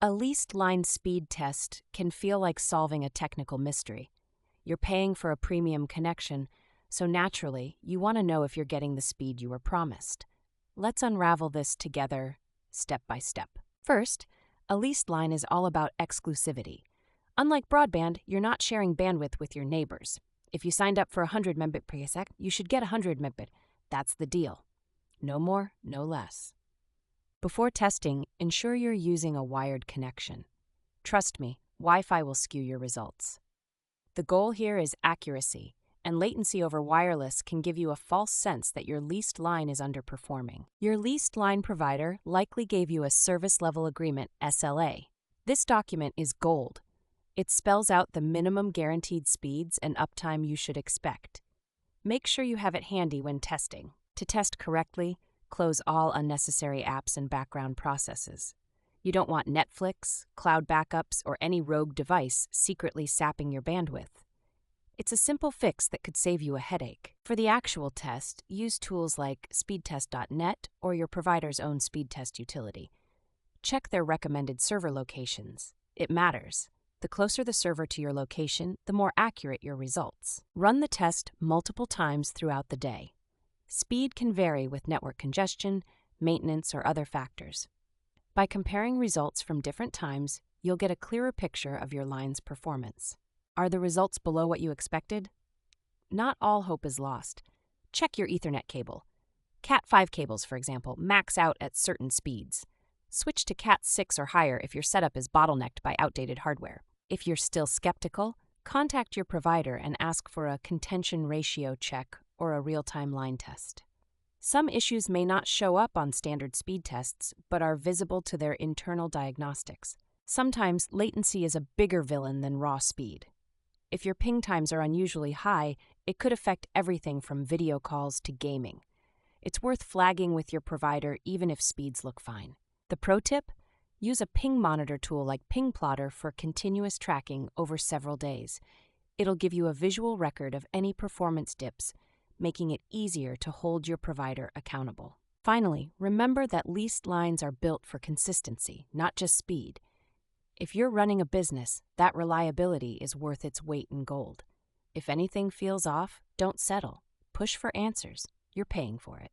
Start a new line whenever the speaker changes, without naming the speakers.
A leased line speed test can feel like solving a technical mystery. You're paying for a premium connection, so naturally, you want to know if you're getting the speed you were promised. Let's unravel this together, step by step. First, a leased line is all about exclusivity. Unlike broadband, you're not sharing bandwidth with your neighbors. If you signed up for 100 Mbit per sec, you should get 100 Mbit. That's the deal. No more, no less. Before testing, ensure you're using a wired connection. Trust me, Wi-Fi will skew your results. The goal here is accuracy, and latency over wireless can give you a false sense that your leased line is underperforming. Your leased line provider likely gave you a Service Level Agreement (SLA). This document is gold. It spells out the minimum guaranteed speeds and uptime you should expect. Make sure you have it handy when testing. To test correctly, close all unnecessary apps and background processes. You don't want Netflix, cloud backups, or any rogue device secretly sapping your bandwidth. It's a simple fix that could save you a headache. For the actual test, use tools like speedtest.net or your provider's own speed test utility. Check their recommended server locations. It matters. The closer the server to your location, the more accurate your results. Run the test multiple times throughout the day. Speed can vary with network congestion, maintenance, or other factors. By comparing results from different times, you'll get a clearer picture of your line's performance. Are the results below what you expected? Not all hope is lost. Check your Ethernet cable. Cat5 cables, for example, max out at certain speeds. Switch to Cat6 or higher if your setup is bottlenecked by outdated hardware. If you're still skeptical, contact your provider and ask for a contention ratio check or a real-time line test. Some issues may not show up on standard speed tests, but are visible to their internal diagnostics. Sometimes latency is a bigger villain than raw speed. If your ping times are unusually high, it could affect everything from video calls to gaming. It's worth flagging with your provider even if speeds look fine. The pro tip? Use a ping monitor tool like Ping Plotter for continuous tracking over several days. It'll give you a visual record of any performance dips, making it easier to hold your provider accountable. Finally, remember that leased lines are built for consistency, not just speed. If you're running a business, that reliability is worth its weight in gold. If anything feels off, don't settle. Push for answers. You're paying for it.